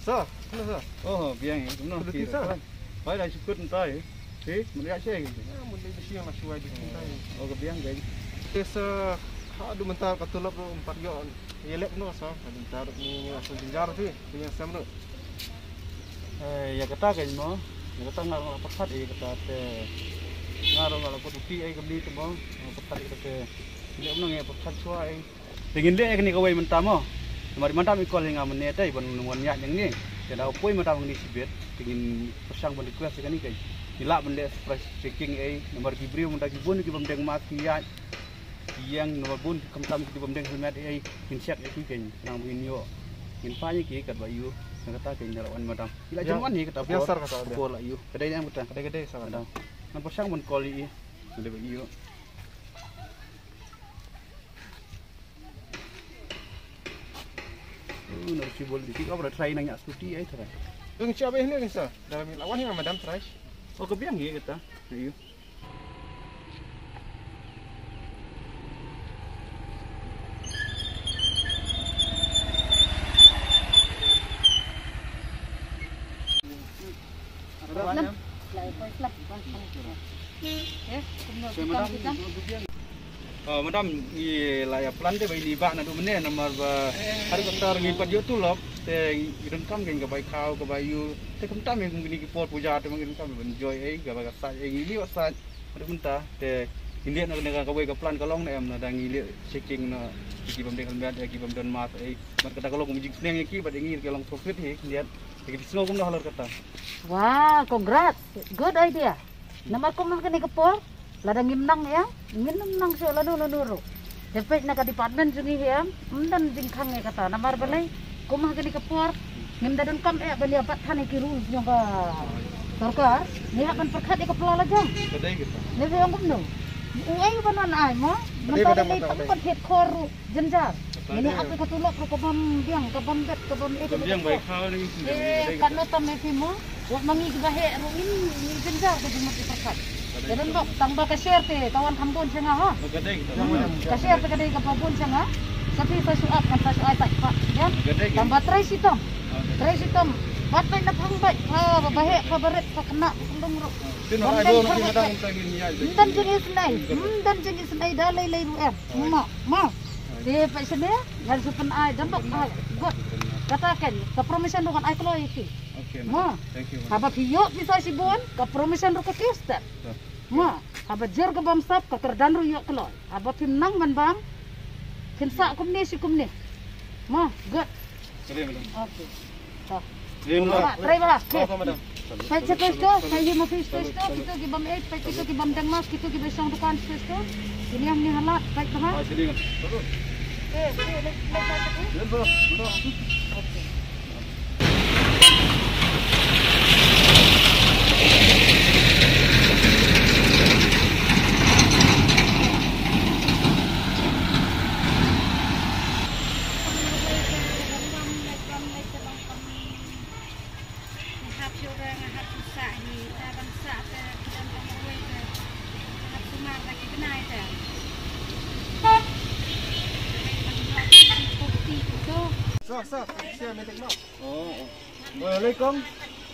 Sa, ano sa? Oh, biang itu no. Phải là chụp cút tay. Thế, mình đã chơi gitu. Mun di siang na suai di tay. Oh, ke biang guys. Desa adu mentar katulap 4 yo. Yelek no sa, mentar ni asal jinjar tu, punya sam no. Ya kata kan mo. Ya kata ngarang pakat kata te. Ngarang kalau pututi ke beli tu mo. Pakat kata. Dia menang ya pakat suai. Dengan dia kan ni kawai mentamo. Mari mantam ikol yang amane tai ban nuan yak yang ni. Kada opoi mantam ni sibet ingin persang ban request kan ni kai. Nila bende fresh checking nomor gibri mun dagi bun ki bamdeng mat ki ya. Yang nomor bun kamtam ki bamdeng helmet in check ki kai nang bin yo. In pa ni ki kat bayu. Kata kai nelawan mantam. Ila jaman ni kata biasar kata dia. Pol ayu. Kedai ni kata. Gede sangat. Nan persang ban koli ni bayu. Nasi bol di sini, apa try nanya studi ay try. Yung siapa ini kan sa? Dalam lawan yang madam try. Oh kebiang ya kita. Ayo. Madam i laya plan te bai liba na du mene namar ba har kantar ngi pat yo tu lop te idun kam gen ga bai khao ga bai yu te kam tam ngi ni ki por puja te ngi kam ben joy ga ba ga sa ngi li wa sa adu munta te ini na ga ga bai ga plan ka long na em na da ngi li checking na ki bam de kan ba ki bam don mat mat kata kalau mujik sneng ki ba de ngi ke long profit he lihat ki snow kum na halor kata. Wah, congrats. Good idea. Namar ko man kani ka por. Lada ngimnang ya, ngimnang so lanu nuru. Sampai nak department sungi ya, dan jingkang ya kata. Namar balai, kumah kini kepor, ngimdadun kam beli apa thani kirul nyongga. Sarkar, ni akan perkat ke pelala jam. Kedai kita. Ni yang kumno. Uai banan ai mo, mentari ni tempat hit koru jenjar. Ini aku katulok ke kebon biang, kebon bet, kebon itu. Biang baik hal ni. Kan notam mo, wak mangi gahe ruin jenjar ke jumut perkat. Jadi kok tambah kasir te kawan kampung cenga ha. Kasir te kadai kampung cenga. Tapi pasuap kan pasuai tak pak ya. Tambah tray sitom. Tray sitom. Batai na pangbai. Ha babahe kabaret pakena undung ro. Dan jenis nai. Dan jenis nai dalai lai ruer. Ma. Di pak sini ngal supen ai dan kok god. Katakan ke permission dengan ai kalau iki. Okey. Thank you. Haba piyo bisa sibon ke permission ro ke kister. Ma, haba jer ke bam sap ke kerdan ru yok keloi. Haba pim nang man bam. Kinsa kumni si kumni. Ma, good. Okay. So. Try bala. Saya cek tu, saya himu fish tu, kita gibam eight, kita gibam dengmas, kita gibam song dukan fish tu. Ini yang ni halat, baik tu ha. Okay. Sa, siya may tekno. Oh. Waalaikum.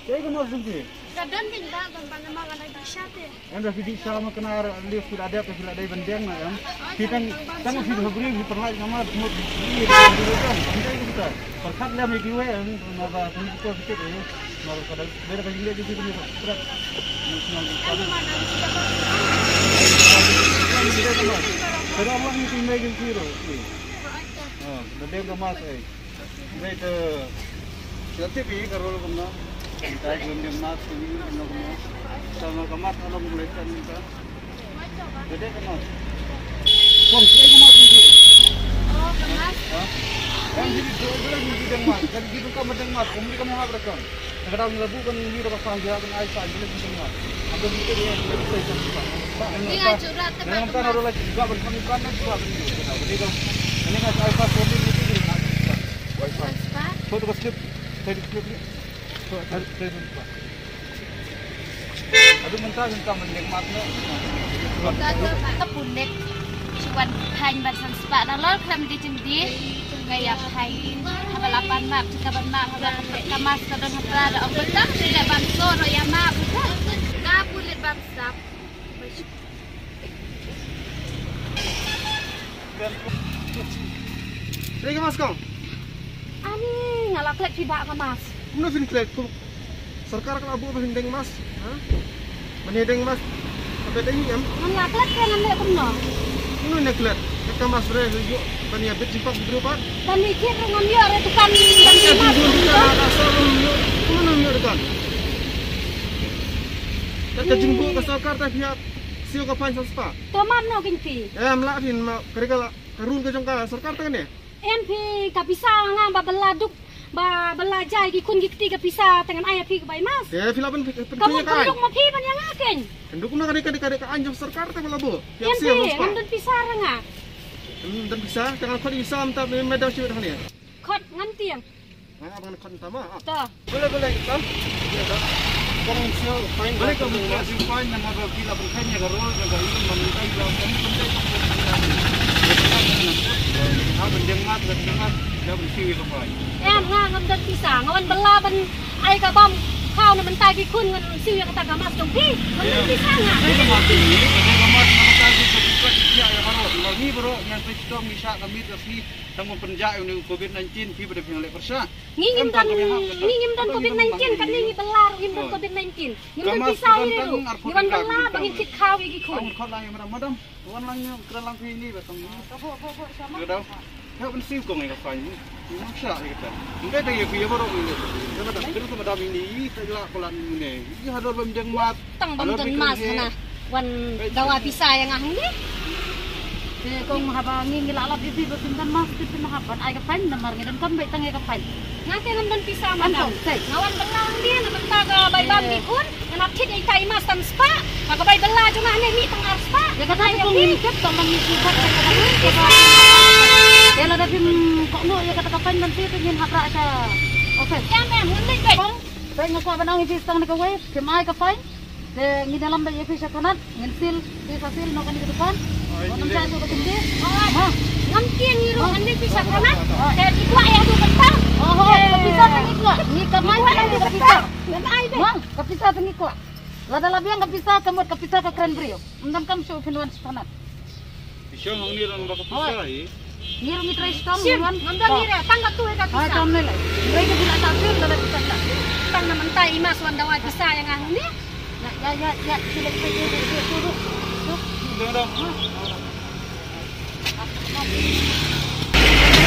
Saya kenal sendiri. Kadang kita tempat nama kadang bisa tu. Anda tidak sama kenal lift sudah ada sudah ada bendeng lah kan. Kita kan sudah beri pernah nama semua beri kan. Bendeng kita. Perkat lah mesti we nama sini kita fikir ini. Nama kadang beda bagi dia juga ni berat. Kalau orang ni tinggal di Siro. Oh, bendeng kemas Baik tu, nanti pergi ke rumah kamu. Kita belum dimas ini, belum kamu. Sama kamat kalau mulai kan kita. Jadi kamat. Kong, saya kamat ini. Oh, kemas. Kan jadi dua bulan ini kamat. Kan gitu kamu kamat. Kamu ni kamu apa rekam? Kadang lagu kan ini dapat panggil kan ayat saja lagi kamat. Apa itu dia yang kita cakap? Ini curhat tempat. Yang kan orang lagi juga berkomunikasi kan juga begitu. Jadi kan ini kan ayat saja ini. Foto slip, tadi slip ni. Tadi Aduh mentah mending matnya. Kita punek. wan kain basan sepak na lol klam di cendi gaya kain habalapan map kaban map habal kamas kadon habala ang betang sila banso ro ya map na pulit bangsap Sige mas kong. Ani ngalak lek tidak ke mas. Ano finiklet ko? Sarkar ka abu mahindeng mas. Ha? Manindeng mas. Apa tadi am? Ngalak lek kan lek kuno. Ano neklet? Ka mas re yo bani abit jipak bidro pa. Dan mikir dengan dia re tukang dan Ya mas. bidro kita ka solo yo. Kuno yo dekan. Ka jingbu ka sarkar ta pihak siyo ka pan spa. Teman no kinti. Mla fin ma kerja karun ka jong ka sarkar ta ne. NP kapisa nga babaladuk ba belajai gi kun gi ketiga pisa dengan ayah pi ke bai mas. Ya filapan Kamu pentingnya kan. kandung ma pi ban yang aken. Kenduk na kadek ka anjong sarkar ta pala bo. Pihak NP siyo spa. ngandun pisa nga. Dan bisa jangan kau isam tak medan siyo dah ni. Khot ngan tiang. Abang kon tama. Ta. Boleh Isam. Kong siyo fine. Balik ke muka simpan yang ada gila berkanya ke rol ke ini memintai dalam kami penting mendengar dah bersih ke pai. Nga ngandun pisa ngawan bela ban ai ka bom kau na mentai gi kun ngan siu yang kata gamas dong pi. Ngandun pisa nga. Saya mati ini, saya gamat mata di sebuah dia yang harus. Lagi bro, yang pectong bisa kami tapi tanggung penjak ini COVID-19 pi pada pihak persa. Ngingim dan COVID-19 kan ngingi belar ngim dan COVID-19. Ngim dan pisa ini lu. Ngawan bela bangin kit kau gi kun. Kamu kau lagi madam, wan lagi kerelang ini betul. Sudah. Ya bersih kong yang kau ini. Maksa kita. Enggak ada yang dia baru ini. Terus sama dam ini, saya kolan ini. Ini harus bemjeng mat. Tang bam dan mas na wan dawa pisa yang ah ni. Kung haba ngingi lalap ibi basindan mas tipin haban ay kapan namar ngidan kan baik tangi kapan. Ngake ngam dan pisa madam. Ngawan belang dia na mentaga bay bam mikun. Nganap kit ay tay mas tam spa. Magabay bela jung ah ni tang ar spa. Ya kata kung ngikit taman ngikit ya la tapi kok no ya kata kapan nanti pengin hapra sa. Okay. Yan hundik bay. Bay ngako banang ipistang ni kaway. Kemay kapan. Ngi dalam bay ipisa kanat nginsil sil no kan di depan. Orang jatuh ke tinggi. Oh, ngamkin ni ro andi bisa kanat. Jadi gua ya tu betul. Oh, bisa tangi gua. Ni kaman kan di bisa. Dan ai be. Mang, kapisa tangi gua. Lada labiang kapisa kamut kapisa ka kren brio. Undam kam show pinwan sanat. Isang ang nirang baka pasay. Ni ro mitra istom pinwan. Ngandang ni ra tangga tu ka pisa. Ah, tamne lai. Mereka bila tasir lada bisa tak. Tang naman tay imas wandawa pisa yang ang ni. Ya, sila kita suruh. Dong.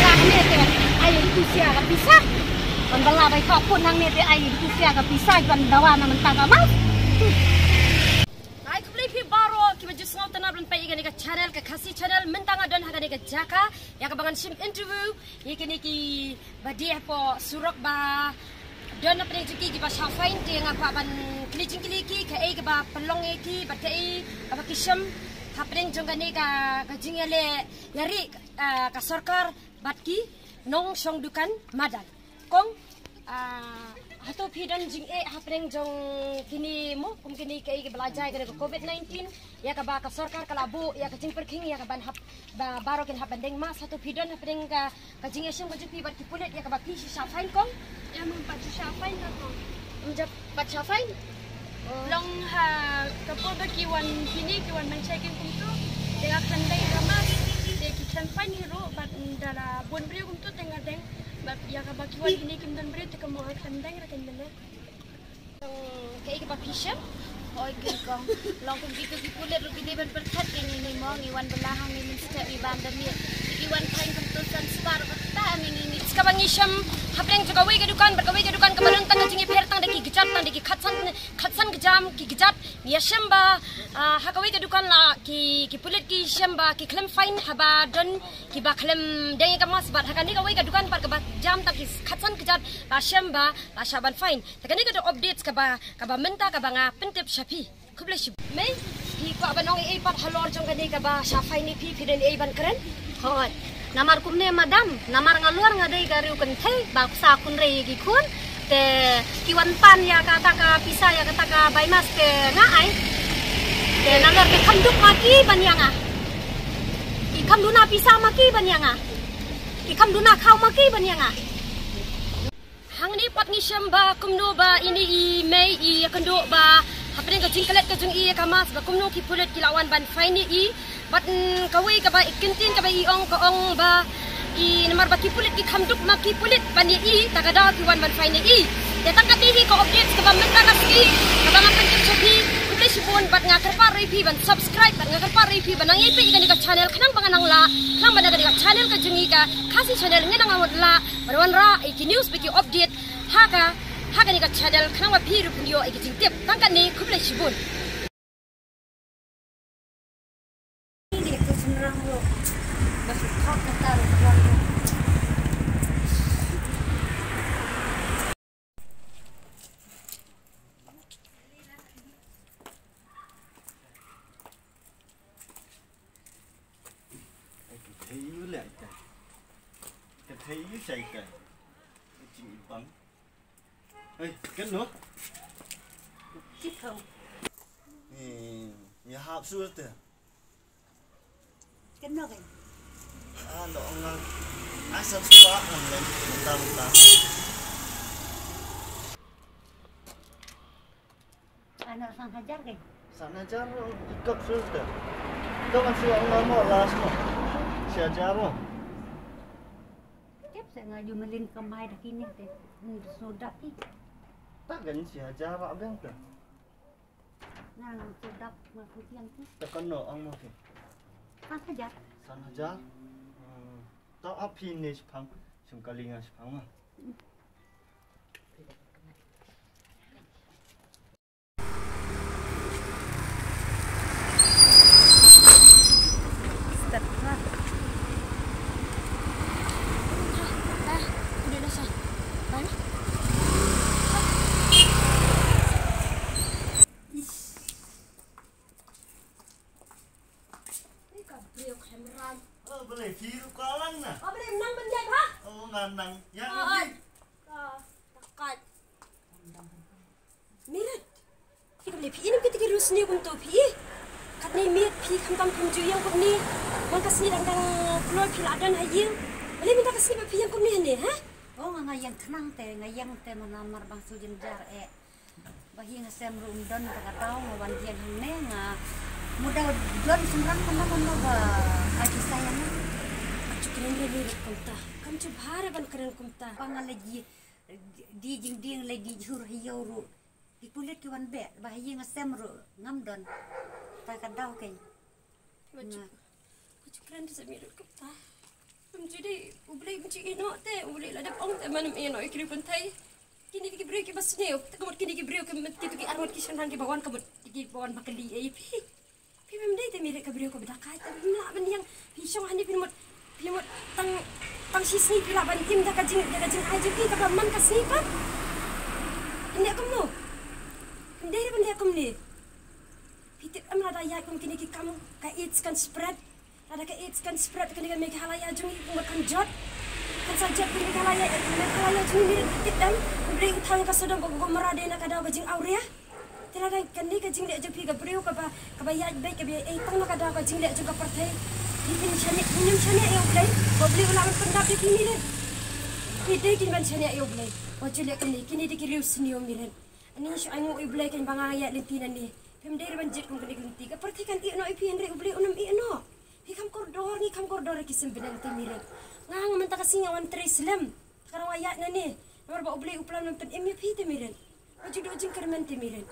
Lang ni te ay itu sia ka bisa. Kan bala bay kau pun nang ni te ay itu sia ka bisa kan dawa na mentang mas. Ay kembali pi baro ki baju ngau tanab len pai igani ka channel ka khasi channel mentang adon hagani ka jaka ya ka bangan sim interview ikini ki badi po surok ba don apne juki ki ba shafain te nga pa ban klijing kiliki ka ai ka ba pelong eki ba te ka ba kisam hapring jongani ka jingle yari ka sarkar batki nong song dukan madan kong hato pidan jing hapring jong kini mo kum kini kai ke belajai ke COVID-19 ya ka ba ka sarkar kalabu ya ka jing perking ya ka ban hap ba baro ken hap bandeng mas hato pidan hapring ka jing esem ka jupi batki pulet ya ka ba pi shafain kong ya mong pati siya na to umjap bat shafain long ha kapo ba kiwan kini kiwan man checking kumto dengan kandai ramas de kitan pan hero bat dala bon brio kumto tengah deng bat ya ka ba kiwan kini kim dan brio te ka mo kandai ra kan dana kai ka ba pisam oi kong long kum gitu ki pulet ru bide ban perkat ini mo ngiwan belahang ni minsta iban dan ni iwan kain kumto san spar ta ini ska bangisam hapreng juga we kedukan berkawe kedukan kemarin tang jingi pertang deki gejat tang deki khatsan gejam ki gejat ya shamba hakawe kedukan la ki pulit ki shamba ki klem fine haba don ki ba klem dengi kamas bat hakani kawe kedukan par ka jam tak khatsan gejat la shamba la shaban fine takani ka updates ka ba menta ka ba nga pentep shapi kublesh mai ki ko abanong e pat halor jong kani ka ba shafai ni pi den e ban keren hot namar kumne madam namar ngaluar ngadai gariu kentai baksa kun rei gi kun te kiwan pan ya kata ka pisa ya kata ka baimas te ngai te namar ke khanduk maki banyanga Ikam duna pisah maki banyanga. Ikam duna kau maki banyanga. Hang ni pot ni syamba kumno ba ini I mei I kendo ba hapeng ka jingkalet ka jung I kamas ba kumno ki pulet ki lawan ban faini I bat kawai ka ba ikintin ka ba I ong ka ong ba I namar ba ki pulet ki khamduk ma ki pulet ban I takada ki wan ban faini I ya takati ko update ka ba menta na si ka ba ngapan ka chabi utle sipon bat ngakar pa repi ban subscribe bat ngakar pa repi ban nang ipi ka ni ka channel kanang banganang la kanang ba ka channel ka jung I ka kasi channel ngenang awat la barwan ra I ki news biki update Haka ni ka channel kanang wa piru punyo ay kiting tip tangkan ni kublay sibun. Hindi ko sunrang lo. Basut hak na taro kwan. Thấy lại cái thấy chạy cái chị bắn. Ê, kết nữa. Chích không? Nhà hạp xưa tờ. Kết nó kìa. Nó ngang. Ai sắp spot lên mentang. Ano sang hajar kìa? Sana jar ikut xưa tờ. Itu kan si orang mau las mo. Si ajar mo. Tiếp sẽ ngaju melin kemai dah kini teh. Sudah ki. Tak kan si ajar apa bang tờ. Nang sudah makutian tu. Tekan no ang mo ki. Sang hajar. Sana jar. Tao api ni sepang. Sungkalinga sepang mah. Boleh viru kalang na. Oh, boleh menang benda ha? Oh, nganang. Yang Ay. Takat. Mirat. Kita boleh pi ini kita kirus ni untuk pi. Kat ni mirat pi kambang penju yang kau ni. Wan kasih dang keluar pi ladan hayu. Boleh minta kasih pi yang kau ni ha? Oh ngayang tenang teh, ngayang teh menamar bang sujin jar bahi ngasem rumdon takatau ngawan dian hene nga muda don semrang kana ba aji sayang. Keren lirik kumta. Kam tu bahara ban keren kumta. Pangal lagi di jing ding lagi jur hiyo ru. Di kulit ki wan be bahi ngasem ru ngamdon takatau kai. Macam keren tu lirik kumta. Jadi boleh macam ino teh boleh lah dapat orang mana ino ikri pun thai. Kini kita beri kita basne, kemudian kini kita beri kita arwat kisah nanti bawan kemudian bawan bakali pi memang dia milik ke beri ke bedakai tapi nak benda yang pisang hani pinmut tang sisni pila bantim dah kajing aja pi tak man kasni kan. Ini aku no. Dia benda aku ni. Pitik amra daya aku kini kita kamu ka AIDS kan spread. Ada ke AIDS kan spread kini kan make halaya jung kan jot. Kan saja kini halaya jung ni kita beri utang ka sodang ko marade na kada bajing aurea. Tila dan kan ni kajing lek jepi ka breu ka ba ya baik ka bi tang na kada kajing lek juga partai. Ini chane eu play. Ko beli ulang pendap di kini ni. Ini kin ban chane eu play. Ko jule kini dikiriu senior milen. Ani syu angu eu play kan bangaya lintinan ni. Pem dari banjit kung kini linti ka partai kan ino ipi andre ubli unam ino. Hikam koridor kisem benang temiren. Ngang mentaka singawan treslam. Karang ayat na ni. Nomor ba ubli uplan pen MVP temiren. Ojo dojing kermen temiren.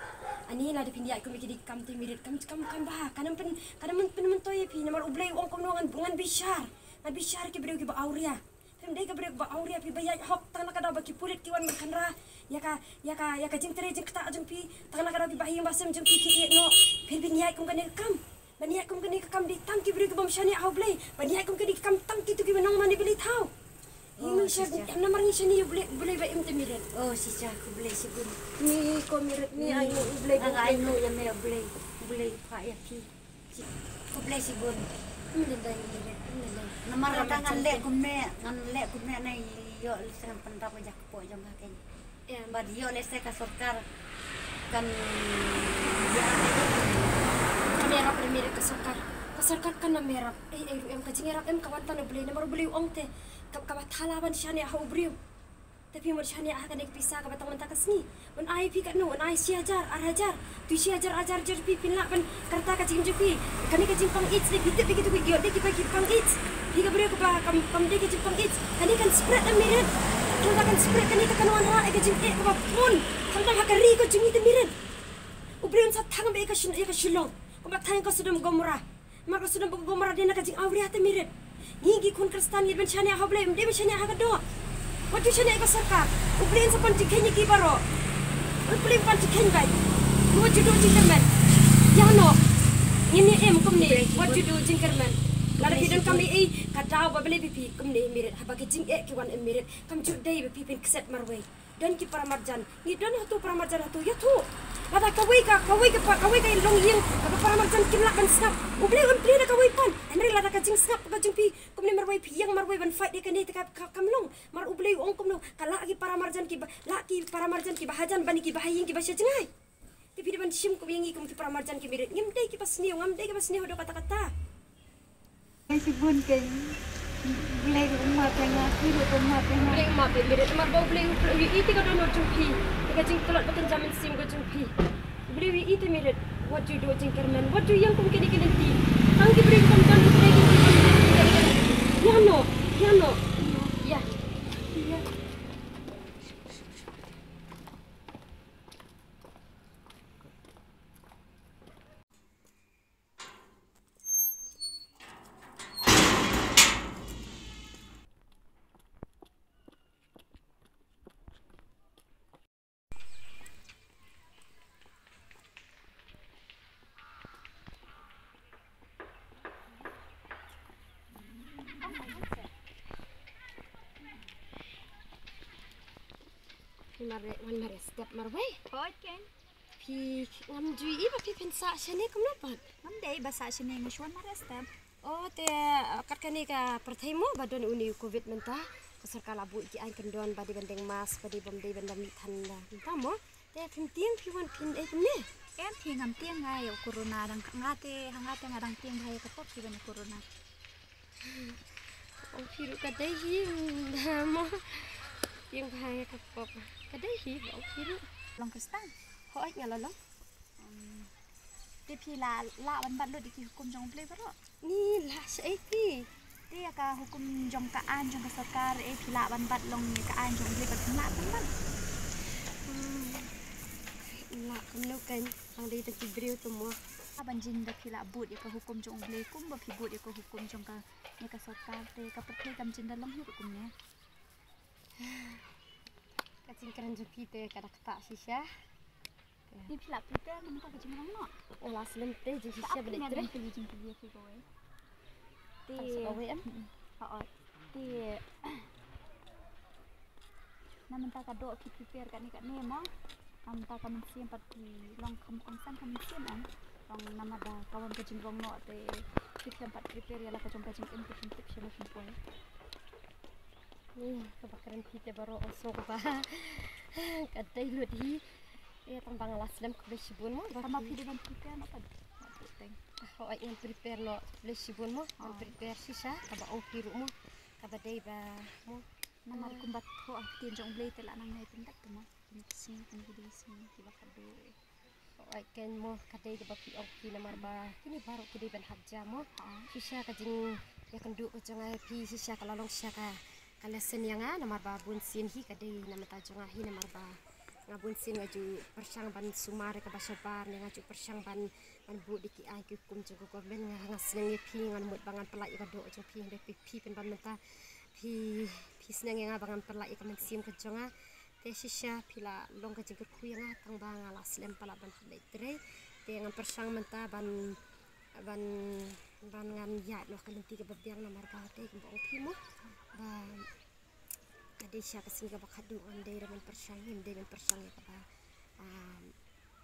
Ani la dipindia ko mikidi kam temiren. Kam bah kanam pen mentoy pi nomor ubli ong kom ngan bishar. Na bishar ki breu ki ba auria. Pem dei ka breu ba auria pi bayat hok tang nakada ba ki pulit ki wan kanra. Ya ka jing tere jing kta jing pi tang nakada pi bahiyang basem jing ki no. Pem bindia ko kan kam. Baniak kum kini kam di tangki beri ke bamshani au blay. Baniak kum kini kam tangki tu ki menang mani beli tahu. Ini saya nama ni shani boleh ba imte miret. Oh sisa ku boleh sibun. Ni ko miret ni ayo boleh Ang aino ya me boleh pa ya ki. Ku boleh sibun. Menday. Namar tangan lek kumne na yo lisang pendap jak po jam haken. Ya, Bad yo lese ka sorkar kan kami ra premier ke sokar. Kasarkat kan na merap. Em kajingerap em kawan tan ubli na marubli ong te. Kabatalawan siya ni aha ubriw. Tapi mo siya ni aha kanek pisa kabatang mantakas ni. Wan ay pi kat no, wan ay si ajar, hajar. Tu si ajar jar pi pinlapan karta kajing jepi. Kani kajing pang eats de bitu begitu video de ki pang eats. Higa beri ko ba kam de kajing pang eats. Kani kan spread na miren. Kani kan spread kani ka kanwan ha kajing ko ba pun. Kani hakari ko jungi de miren. Ubriw sa tang be ka shilong. Ko ba tang ko sudum gomora. Maka sudah bergomara dia nak kajing awri hati mirit. Ngigi kun kristan yeben shani aha blem dia shani aha kado. Watu shani ka sarkar. Ublen sa panti kenya ki baro. Ublen panti kenya bai. What you do jinkerman. Yano. Ini kumni. What you do jinkerman. Lara hidan kami kadau babele pipi kumni mirit. Haba kajing kiwan mirit. Kam judai pipi keset marway. Dan ki para marjan. Ni dan hatu para marjan hatu ya tu. Kata kawai ka long yang kata para marjan kimlakan snap. Uble na kawai pan. Henry lada kajing snap kajing pi kumni marwai pi yang marwai ban fight dia kani kamlong. Mar uble ong kumno kala ki para marjan ki para marjan ki bahajan bani ki bahaying ki basya jengai. Tapi dia ban sim kum yang ki para marjan ki mirit. Ngimdai ki pasni ngamdai ki pasni do kata-kata. Ay si Bun kay Blay umat nga kilo umat nga. Blay umat mirit mar bau blay iti ka do no jumpi. Kajing kelot bakan jamin sim ka jumpi. Blay iti mirit. What you do jingkerman? What you yang kum kini ti? Ang ki bring kum tan blay ki. Yano. Ya. Mare step marway. Hot ken. Pi ngamjui iba pi pensa shane kumnapan. Mamdai basa sini musuan marestem. Oh te kat kani ka perthaimo badon uni covid menta kasar kala bu ki ai kendon badi bandeng mas badi bomdei bandam mi thanda tamo te pintiang piwan pin kumne. Em thi ngam tiang ngai corona dang ngate hangate ngadang tiang bhai ka top siban corona. Oh piru ka dai hi mo tiang bhai ka pop ka dai hi oh piru Long kristan. ho ai ngalalo. Te phi la ban ban lo di ki hukum jong play baro. Ni la sai pi. Te ka hukum jong ka an jong ka sarkar phi la ban ban long ni ka an jong play ka na ban. La kumno kan ang dai ta ki breu to mo. Ban jin da phi la bud ka hukum jong play kum ba phi bud ka hukum jong ka ni ka sarkar te ka pathe kam jin da long hi hukum ne. Kacing keren jupi te kada kata sisya. Ni phi la prepare nam ka jing long no. Olah selim te je sisya beli tre. Te jing ki fi go ai. Te awe am. Ha te naman ta ka do ki prepare ka ni mo. Am ta ka mensiam pati long kam konsang kam mensiam am. Long nama da kawan ka jing long no te ki tempat prepare ya la ka jong ka jing in tip sila sempoy. Ni kebakaran kita baru osok ba. Kadai lu di tambang laslam kubesibun mo. Sama phi dengan prepare apa? Oh yang prepare no kubesibun mo. Prepare sisa kaba ong piru mo. Kaba dai ba mo. Nama kumbat ho tin jong blay tela nang nai tindak mo. Sing kan video sing kiba kado. Oh ken mo kadai ba pi ong pi namar ba. Kini baru kidi ban hajja mo. Sisa kajing ya kendu ko jangai pi sisa kalalong sisa ka. Alasan yang namar ba bunsin hi kadai nama tajunga hi namar ba ngabunsin ngaju persang ban sumare ka basabar ngaju persang ban bu diki ai ku kum jugo goben ngasneng pi ngan mut bangan pelai ka do jo pi de pi pen ban menta pi sneng yang bangan pelai ka mensim ka jonga te sisya pila long ka jigur ku yang tang bang alas lem pala ban pelai tre te ngan persang menta ban ngan ya lo kalenti ka babyang namar ba te ko pi mo ba kadai siya kasing ka bakadu andai raman persangin dai man persang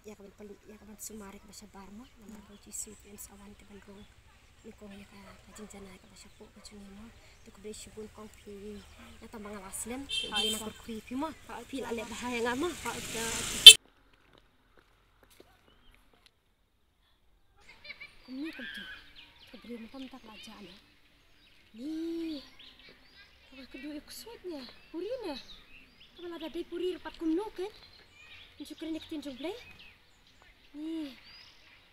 ya kaban sumari ka sa barmo naman ko jisu en sawan te ban ko ni ko ya ka kajing janay ka sa po kajing mo to ko be shibun kong pi na ta mga laslen hindi na ko creepy mo feel ale bahaya nga mo kumni ko to Keberi mentah pelajar ni. Ni. Kalau kedua kusutnya, purina. Kalau ada dari puri rapat kumno kan? Syukurin nak tinjau belai. Ni.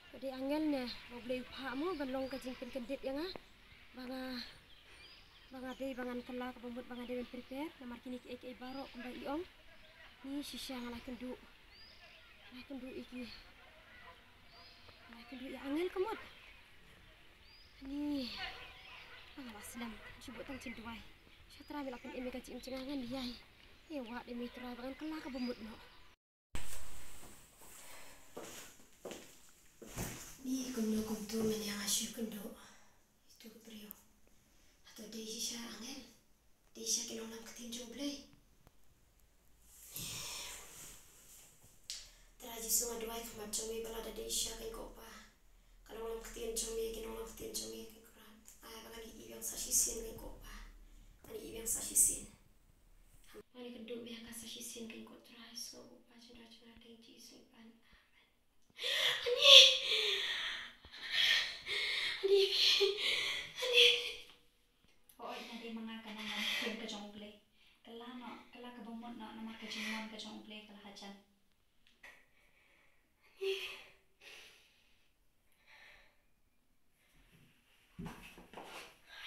Kadai angelnya, mau belai upahmu balong kajing kendit yang banga day bangan kelak bambut banga day prepare namar kini ki barok kembali iong. Ni sisya ngalakin du iki. Ngalakin du ya angel kemud. Ni. Banga Islam cuba tang cintuai. Syatra bilakan emi kaci imcengangan yai. Wak demi tera bangan kelak bambut no. Ni kumno kumtu men yang asyik kendo. Itu beriau. Atau dia sisya angel. Dia sisya kinonam ketinjau belai. Teraji sunga duai kemat cumi bala ada dia sisya kan kopa. Kalau orang ketinjau mi kinonam ketinjau mi kan kuran. Ayah bangan di yang sasisin kan kopa. Ani yang sasisin. Ani kedua biar kasih sasisin kan kok teras kok kopa cendera tinggi simpan. Ani. Oh, nanti mengakan dengan film ke jongle. Kelah ke bumut nak nama ke jemuan ke jongle kelah hajan.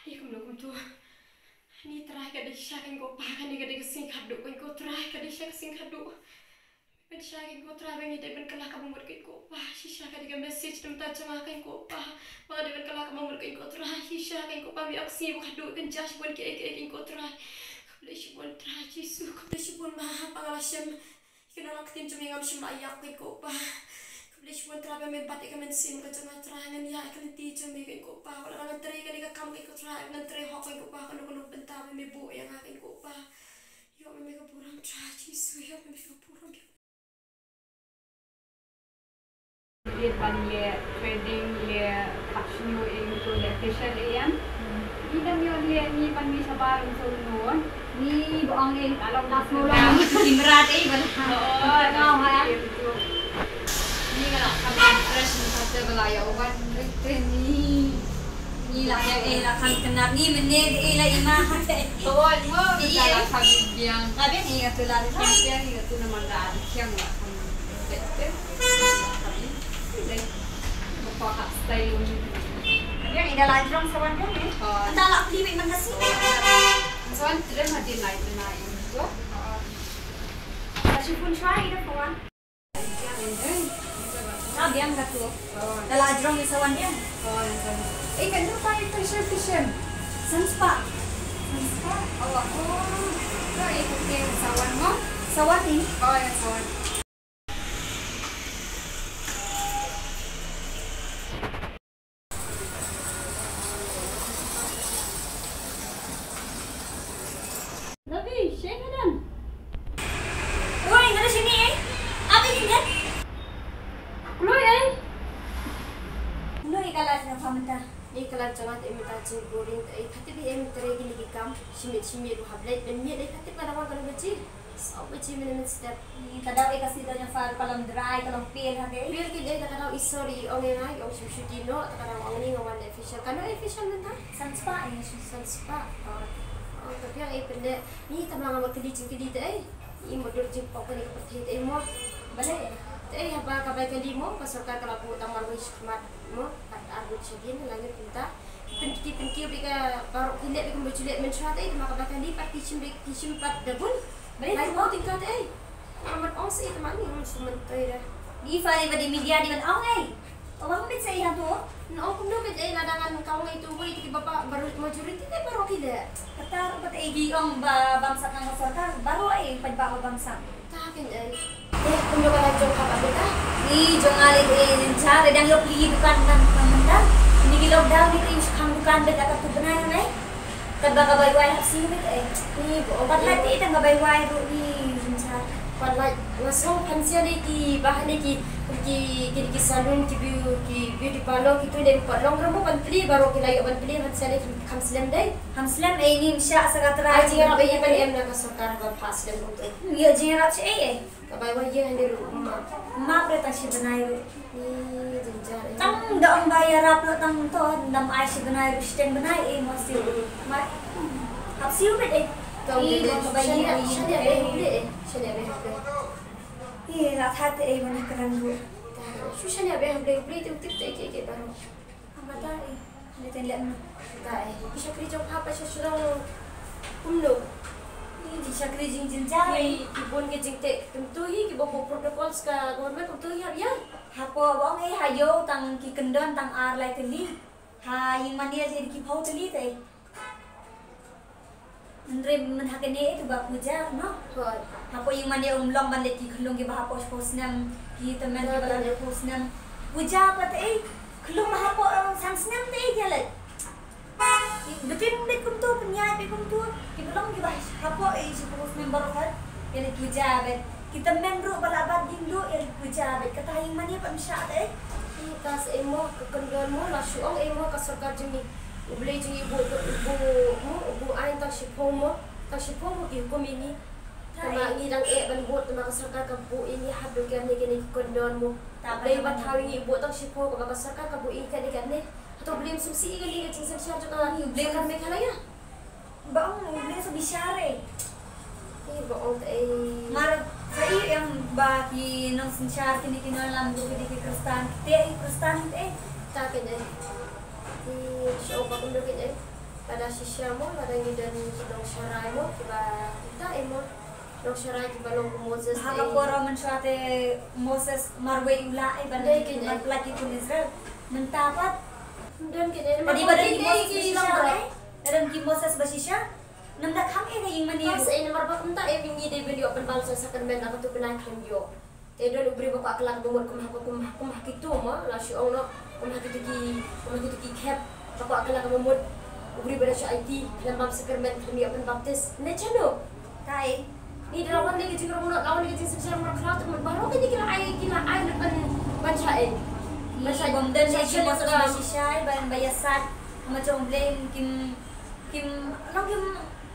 Ni kumno tu. Ni terakhir kada syakin ko pakan ni kada kesing kadu ko terakhir kada syakin kadu. Ben syakin ko terakhir ni deben kelah ka bumut ko pa sisya kada ke message temta cemakan ko pa. Mga deben kelah ka bumut ko terakhir sisya kan ko pa bi aksi kadu kan jas pun ke ko terakhir. Kabla sibon terakhir Yesus kabla sibon maha pangalasem. Kinala ketin cumi ngam semayak ko pa. Kabla sibon terakhir men batik men sim ka cema terangan ya kan ti cumi ko pa. Wala kan teri kan ka kam ko terakhir kan teri hok ko pa kan ko bentar me bu yang akan ko pa. Yo me ka puram terakhir Yesus yo me ka puram. Dia panggil trading dia fashion into the fashion ian. Kita ni panggil sabar untuk nuan. Ni buang kalau nak pulang ni kimrat bal. Oh, kau hai. Ni kalau kami fresh masa belaya uban ni lah yang lah kan kenal ni meneg lah imah. Oh, ni lah kami yang. Tapi ni tu lah yang ni tu nama dah yang lah betul. Bapak style ni. Yang ida lajrong sawan dia ni. Anda lah beli mana sih? Sawan tidak mati naik itu. Kasih pun try ida kawan. Nah dia enggak tu. Dah lajrong di sawan dia. Kan tu pakai facial fashion. Sunspa. Allah. Kau ikut ke sawan mo? Sawan ni? Oh ya sawan. Ni kalau jangan emita boring, pasti bi emita lagi lagi kam, simit lu hablet, dan ni pasti pada orang kalau beci, so beci minum step. Kadang kasih tanya far kalau dry, kalau peel hati. Peel kita kadang isori, orang yang orang susu dino, kadang orang ni ngawan efisien. Kalau efisien mentah, Sunspa ini sunspa. Tapi yang pendek, ni tamang ngawan kedi ini modul jempol ni kepercayaan mo, boleh. Apa kabar kelima pasalkan kalau aku tamar wis mat mo argut segin langit pinta penki bika baru kilet bika berjulet mencerat maka bakal lipat kicim pat dabun boleh mau tingkat amat ons teman ni sementara di file pada media di mana orang orang pun saya tu no aku nak ladangan kau itu boleh tiba bapak baru majoriti baru kilet kata pada egi bangsa kan masyarakat baru pada bangsa tak kan kung lugar na jong kapag ito? Ni jong alit sa redang lok li dukan kan pamanda. Ni lockdown ni yung kang dukan beda ka tubenan ay. Kadba ka bayway hapsi bit Ni patlat ita nga bayway ro ni sa patlat wasong kansia ki bahan ki salon ki beauty parlor ki tu dem long romo pantli baru ki layo pantli hansale hamslam day. Hamslam ay ni siya sa katra. Ay jinga ba yan na kasukar ba paslam mo to. Ni jinga ra siya Kabai wajah hendak rumah. Ma pre tak si benai ru. Ni jenjar. Tang da on bayar rap lo tang to dam ai si benai ru sten benai mesti. Ma hap siu bet Kau ni bayar shania boleh. Shania boleh. Rat hat mana keren ru. Shania boleh tu tip ke baru. Amata ni ten lihat no. Tak bisa kerja apa sesuatu umno. Di sakri jing jari. Kibun ke jing te tentu hi kibo protokol ska government tentu hi ya. Hapo bong hayo tang ki kendon tang ar lai teli. Ha yang mania jadi ki pau teli te. Andre men hakene itu bab puja no. Hapo yang mania long balik ki khulung ki bahapo posnam ki teman ki bala posnam. Puja apa te khulung bahapo sang snam te jalan. Betin bet kum tu penyai bet kum tu ki belum ki bah hapo si posnam baru kan. Yang puja bet kita menru balabat dinglu yang puja bet kata yang mania pemsya te. Tas emo kekendon mo la syuang emo ka sarkar jini. Boleh jini bu ain tak sipong mo ki hukum ini. Tama ngidang ban buat tama ka sarkar ka bu ini hadu kan ni kini kekendon mo. Boleh batawi ni bu tak sipong ka sarkar ka bu ini kan ni. Atau boleh sumsi ini ke cing sen juga boleh kan me kala ya. Bang boleh sebisare. Baong Mar sai yang baki nang sensyar kini lam do kini Kristen. Te Kristen te. tak kena. Di show pa kundo kena. Pada sisya mo, pada ngidan dong syarai mo, kiba kita emo. Dong syarai kiba long Moses. Haka poro mensuate Moses marwe ula ai bandai kini laki pun Israel. Mentapat Dan kena. tadi badan Moses Israel. Dalam Moses basisya. Namdak ham yang mania. Pas ini marba kumta wingi de video open balsa sakan ben apa tu penang kembio. Tedon ubri bapak kelak bumur kumah kitu ma la si ono kumah kitu ki cap bapak kelak bumur ubri pada si IT dan bab sakrament kembio open baptis. Ne chano. Tai. Ni lawan ni kecing romo lawan ni kecing sebesar mar kelak tu baru kan kila ai depan baca Masa bom dan si Moses basisya ban bayasat macam blame kim nang kim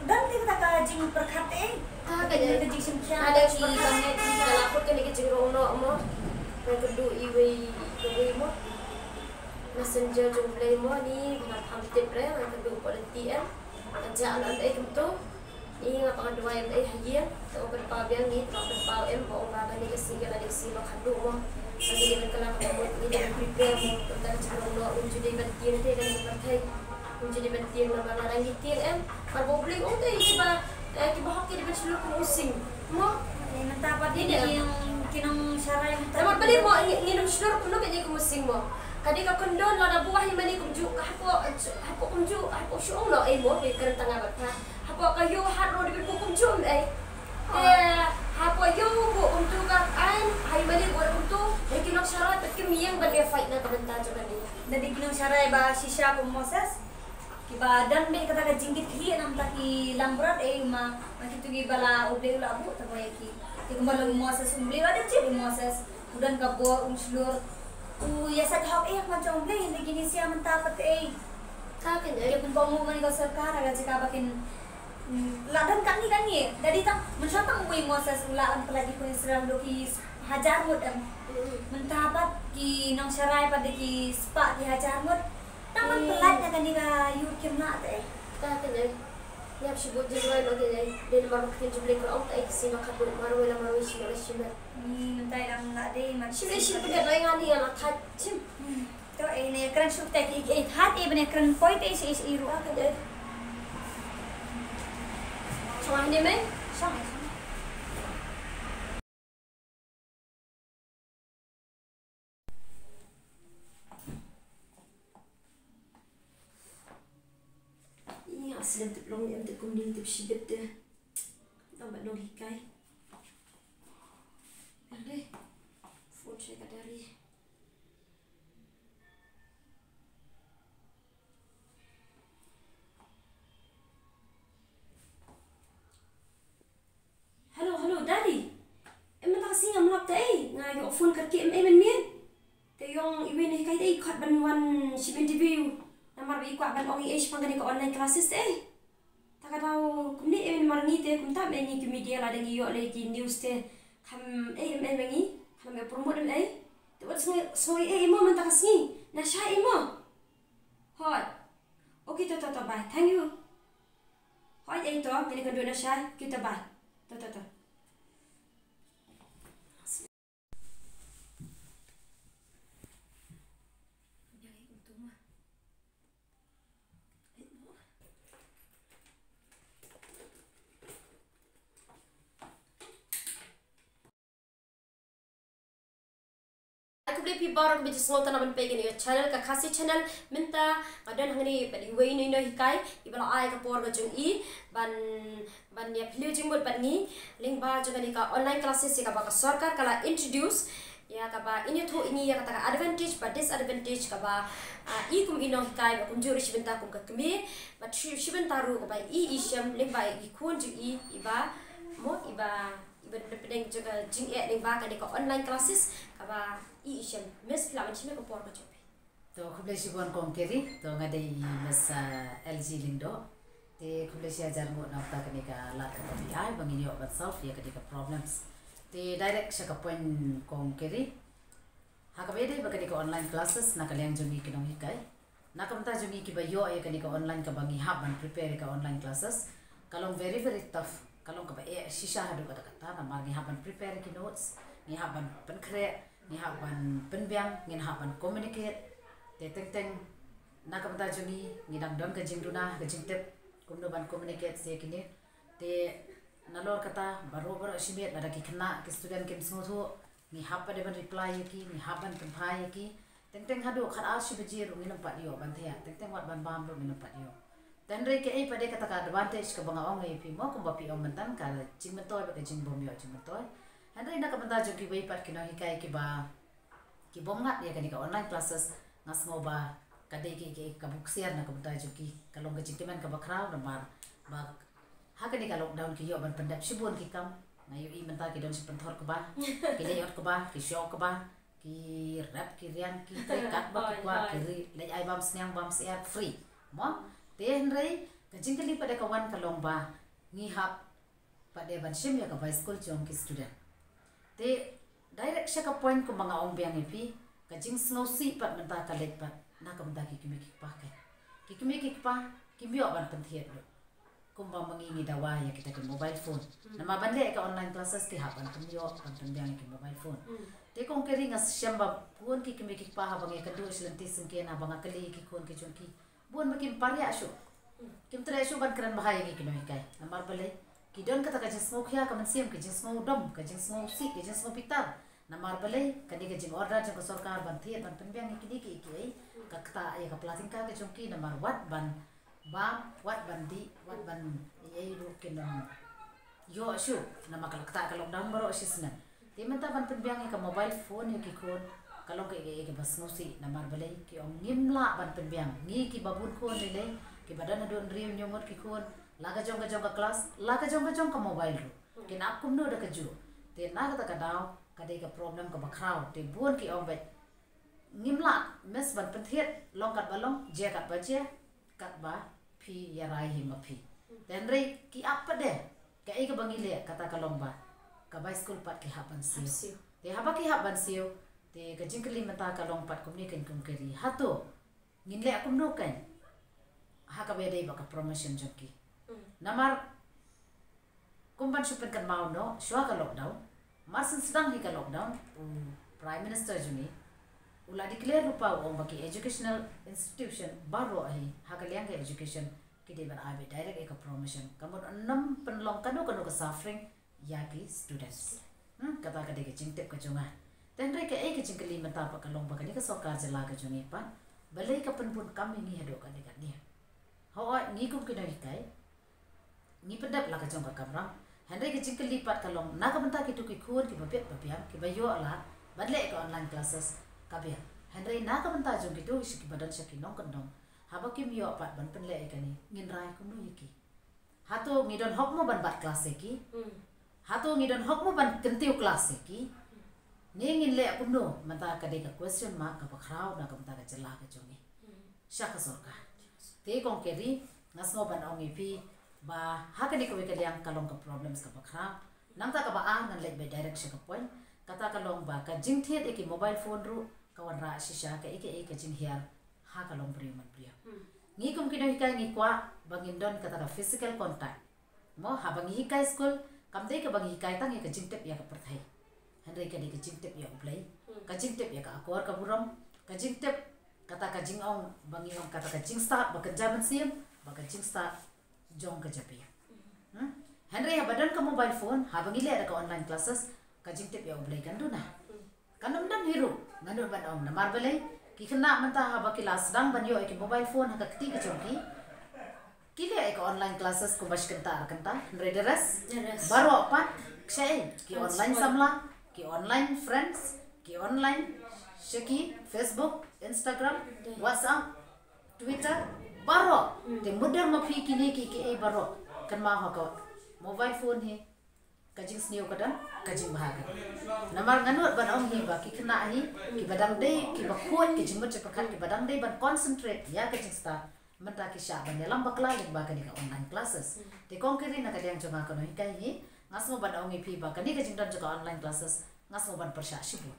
dan kita tak jing perkate. Tak kena Jing semcia. ada sebagai lapor kan ni kecing romo mo. Kedua iwi mo. Messenger jumlah mo ni nak hampir pre kedua politik kerjaan anda itu ni ngapa kedua yang haji tak berpabian ni tak berpau bawa bagan ni kesigal ada silo kadu mo lagi dengan kalau kamu ni dah prepare mo tentang sebelum lo menjadi batin tu dan berkai menjadi batin lo mana lagi tin kalau boleh tu iba kiba hak di seluruh musim mo Mentapat ini yang kinang syarai namun balik mo nginum seluruh kuno kaya musim mo. Kadi ka kondon la buah yang mani kumju hapo kumju hapo syung lo mo be keren tanga ba hapo kayo haro di kumju hapo yo bu kumju ka an hay mani bu kumju ay kinang syarat at kimiyang ba fight na kabanta jo kani. Dari kinang syarai ba sisya ko Moses. Kiba dan be kata ka jingkit hi nam taki lambrat makitu gi bala uble ula bu taboy ki. Kembali Moses umbli ada jadi Moses udan kabor umslur ya sa hak macam umbli hindi gini siya mentapat Tak kena kaya kung pamu man ikaw sarkar agad jika bakin ladan kani dari tang mensyatang uwi Moses ulaan pelagi ko Israel do ki hajar mud mentapat ki nang syarai pada ki spa ki hajar mud taman pelat na kani ka yurkim na tak kena. Ni apa sebut jual lagi ni. Dia baru kita jual ke orang tak isi makan pun maru isi ni mentai lang na de man Sila pada lain ani yang nak cim. to ini keren shoot tek hat even keren point is iru Ada. Cuma ni meh. sama Ini asal untuk long yang untuk kemudian untuk sibet deh. Tambah long hikai. Ada. Phone saya kadari. Halo, Daddy. Emang tak kasih ngamlak teh. Ngai yo phone kerja men. Teh yung iwi ni kai teh ikut banwan si interview. Namar bi ikut ban ongi age pangani ko online classes teh. Tak tahu kumni emen marni teh kumta mengi ke media la dengi yo lagi news teh. mengi ham promote tu soi imo mentang sini na sha imo hot okay to bye thank you hot to kini kan na sha kita bye to aku beli pi barang biji semua tanah ban pegi ni channel ka khasi channel minta adan hangni badi wei ni no hikai ibala ai ka por ga jung I ban ya phliu jing bot ban ni link ba jung ni ka online classes ka ba ka sarkar kala introduce ya ka ba ini tho ini ya kata ka advantage ba disadvantage ka ba I kum ino hikai ba kum juri shibenta kum ka kmi ba shibenta ru ka ba I isham link ba I khun ju I iba mo iba pedeng juga jing link ba ka ni ka online classes ka ba I isham mes kila man shime ko por ka chopi to khuble sibon kong keri to ngadai mes LG lindo te khuble si ajar mo na ta kani ka lat ka bi ai bangini o bat solve ya kani ka problems te direct sa ka point kong keri ha ka bede ba kani ka online classes na kalyang jungi kinong hikai na kamta jungi ki ba yo ya kani ka online ka bangi hab ban prepare ka online classes kalong very tough kalong ka ba shisha hadu ka kata na margi hab ban prepare ki notes ni hab ban pen create ni hab ban penbiang ni hab ban communicate te teng na kamta jungi ni dang don ka jingduna ka jingtep kumno ban communicate se kini te nalor kata baro simet ada ki kena ki student kim smuthu ni hab pada ban reply ki ni hab ban penpai ki teng hadu khat a sibajir ngi nampat yo ban thea teng wat ban bam ro ngi nampat yo tendre ke ai pada kata ka advantage ka banga ong pi mo kum bapi om mentan ka jing mentoy ba ka jing bom yo jing mentoy handai na ka banta jo ki bai pat ki no hikai ki ba ki bom ngat ya ka online classes ngas ngo ba kadai ki ka buksiar na ka banta jo ki kalong ka jing kemen ka ba kraw na mar ba hakani ka lockdown ki yo ban pendap sibon ki kam ngayo I menta ki don si penthor ka ba ki layot ka ba ki show ka ba ki rap ki rian ki kat ba ki kwa ki le ai bam snyang bam siap free mo te henrei ka jingkali pada kawan kalong ba ngi hap pada ban sim ya ka ba school jong ki student te direct sya ka point ko mga ong biang epi ka jing snow si pat menta ka let pat na ka menta ki kimi ki pa ki kimi ki pa ki bio ban penthiet lo kumba mangingi dawa ya kita ke mobile phone nama bande ka online classes ki hapan tumyo kan tendang ki mobile phone te kong keri ngas syamba pun ki kimi ki pa habang ka do silenti singke na banga kali ki kon ki chunki buan makin parya shu kim tre shu ban kran bahaya ki kino kai namar bale ki don kata ka jismo khya ka mansiam ki jismo dom ka jismo si ki jismo pitar namar bale kani ka jing order jang ka sarkar ban thiet ban penbyang ki ki ka kata ya ka plating ka chunki namar wat ban bam wat bandi wat ban ye ru kenom yo shu nama kala kata ka lockdown baro sisna te menta ban penbyang ka mobile phone ki kon kalong ke bas ngosi namar balai ki om ngimla ban penbyang ngi ki babun kon le ki badan don riu nyomot ki kon laga jong ka kelas laga jong ka mobile ru ki nak kum no da ka ju te na ka daw ka de ka problem ka bakraw te bun ki om bet ngimla mes ban penthiet long kat balong je kat baje kat ba pi ya rai hi ma pi dan rei ki apa de ka ai ka bangi le kata kalong ba ka ba school pat ki haban siu te haba ki haban siu te ka jingkali mata ka long pat kumni kan kum keri hato nginle akum no kan ha ka be dei ba ka promotion joki namar kumban supen kan mau no shwa ka lockdown marsin sedang hi ka lockdown prime minister juni ula declare rupa om baki educational institution baro hi ha ka liang ka education ki de ban abe direct ka promotion kamon annam penlong kanu ka suffering ya ki students kata ka de ka jingtep ka junga dan mereka ke jingkali menta pa kalong ba kani ka sokar jala ka jungi pa balai ka pun kami ni hado ka dekat ni hawa ni kum kina hikai ni pendap la ka jong ka kamra handai ka jingkali pat kalong na ka menta ki tu ki khun ki babet babiam ki bayo ala badle ka online classes ka bia handai na ka menta jong ki tu ki badan saki nong kandong haba kim yo pat ban penle ka ni ngin rai kum nu yiki hato ngidon hok mo ban bat class ki hato ngidon hok mo ban kentiu class ki ningin le akuno mata ka de ka question mark ka pakraw na ka mata ka jala ka jongi shaka sorka te kong keri ngasmo ban ong ipi ba hakani ko ka liang kalong ka problems ka pakraw nang ta ka ba nan lek be direct sha ka point kata ka long ba ka jing thiet e ki mobile phone ru kawan ra shisha ka e ka jing hiar ha ka long bri man bria ngi kum ki no hikai ngi kwa bangin don kata ka physical contact mo ha bangi hikai school kam dei ka bangi hikai tang e ka jing tep ya ka perthai handai ka di ka jing tep ya play ka jing tep ya ka akor ka buram ka jing tep kata ka jing ong bangi ong kata ka jing start ba ka jaman sim ba ka jing start jong ka japi Henry ha badan ka mobile phone ha bangi le ada ka online classes ka jing tep ya play kan do na kanam dan hero nganu ban ong na marbele ki kena menta ha ba kelas dang ban yo ki mobile phone ha ka kti ka chongki kile ek online classes ko bas kenta Henry deres baro pa ksai ki online samla ki online friends ki online Shaki, Facebook, Instagram, WhatsApp, Twitter, baro. Te mudar mapi kini ki baro. Kan ma ko mobile phone he. Kajing sniu kadang, kajing bahagia. Namar nganut ban ong hi ba ki kena hi, ki badang dei, ki bakut, ki jimut cepakat, ki badang dei ban concentrate ya kajing sta. Menta ki sya ban dalam bakla lik ba ka online classes. Te kongkiri na kadang jonga kono hikai hi, ngasmo ban ong hi ba kani kajing dan juga online classes, ngasmo ban persya shibu.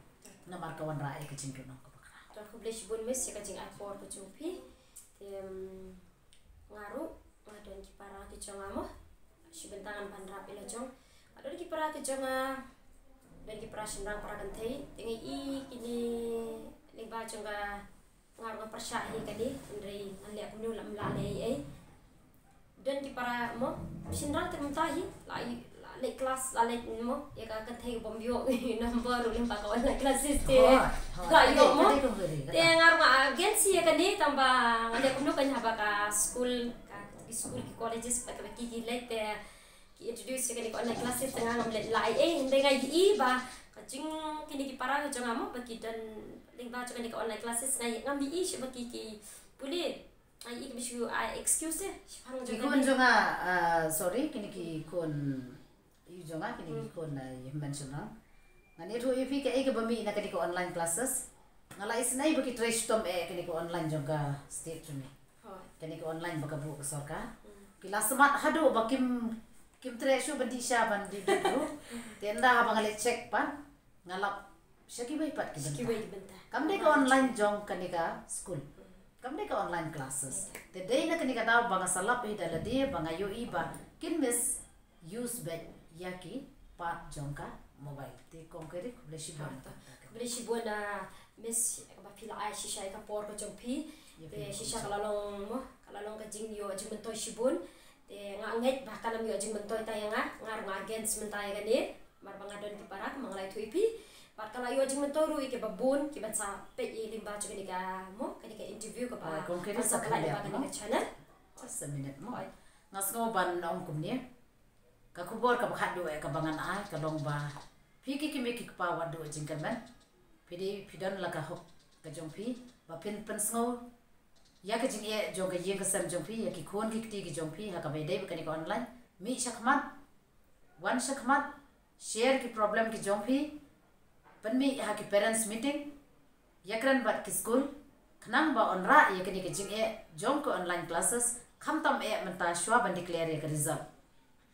Namar kawan rakyat kecil tu nak kebakaran. Kalau boleh sebut mes kacing apor kecupi, ngaruh ngadon kipara kecong amo, sebentangan pandrap ilajong, ada kipara kecong dan kipara senang para gantai, tengi kini lingba jonga ngaruh persyahi kadi, dari alia punya lamlai dan kipara mo senang termentahi, lek kelas lek mo ya ka thei bombio number ulim pa kawan kelas este la yo mo te ngar ma agensi ya kani tamba ngade kumno kan haba ka school ki colleges pa ka ki lek te ki introduce kani ko online classes tengah ngam lek lai hinde ngai i ba ka jing kini ki para jo ngamo pa ki dan ling ba jo kani ko online classes ngai ngam i shi ba ki puli ai ik bisu excuse phang jo kon jonga sorry kini ki kon jonga kini kon na mention na ngani ro ifi ka ega bami na kani ko online classes ngala isnai baki trace tom kani ko online jonga state to me kani ko online baka bu sorka kelas mat hado bakim kim trace bandi sha bandi dulu tenda abang le check pan ngalap shaki bai pat ki benta kam de ko online jong kani ka school kam de ka online classes te dei na kani ka daw banga salap ida la de banga yo iba kin miss use bet yaki part jongka mobile te kongkeri beli shibon na mes ba pila ai shisha ka por ko jongpi te shisha kalalong mo kalalong ka jing yo jing mentoy shibon te nganget ba kalam yo jing mentoy tayanga ngar against mentay gani mar bangadon di parak manglai thuipi pat kala yo jing mentoy ru ke babun ki bansa pe limba jong ni ka mo kani ka interview ka ba kongkeri sa kala ba kani ka channel just a minute mo ngasno ban ong kumni ka kubor ka bakhat do ka bangan ai ka long ba piki ki meki pa wadu jingkan ban pidi pidon la ka hok ka jong pi ba pin pen sngo ya ka jing e jong ka yeng ka sam jong pi ya ki khon ki ti ki jong pi ha ka be dei ka ni ko online mi shakmat one shakmat share ki problem ki jong pi pen mi ha ki parents meeting yakran bat ki school khnang ba onra ya ka ni ka jing e jong ko online classes kham tam e menta shwa ban declare ka result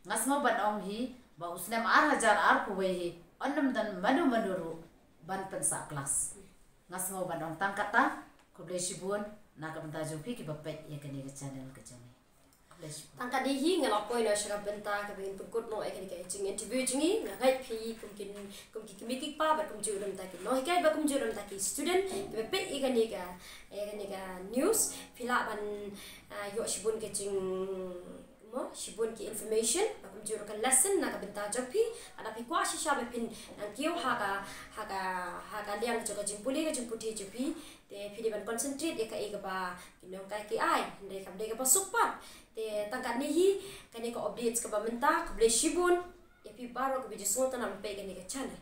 ngasmo ban ong hi ba usnem hajar kuwe hi onam dan manu manuru ban pensa kelas ngasmo ban ong tangkata kuble shibun na ka benta jupi ki bapet ya kani channel ke jami tangka di hi ngalapoi na shaka benta ka bin pukut no ekani ka jing interview jingi ngagai pi kumkin kimiki pa ba kumjurum ta ki no hikai ba kumjurum ta ki student bapet ekani ka news pila ban yo shibun ke jing mo shibun ki information akum juro ka lesson na ka benta jopi ada pi kwa shi shabe pin nang kiu ha ka liang jo ka jimpuli ka jimputi jopi te phi ban concentrate e ka ba kinong kai ki ai ndai kam dei ka ba supat te tangkat ni hi kani ka updates ka ba menta ka ble shibun e pi baro ka bi jisota na pe ka ni ka channel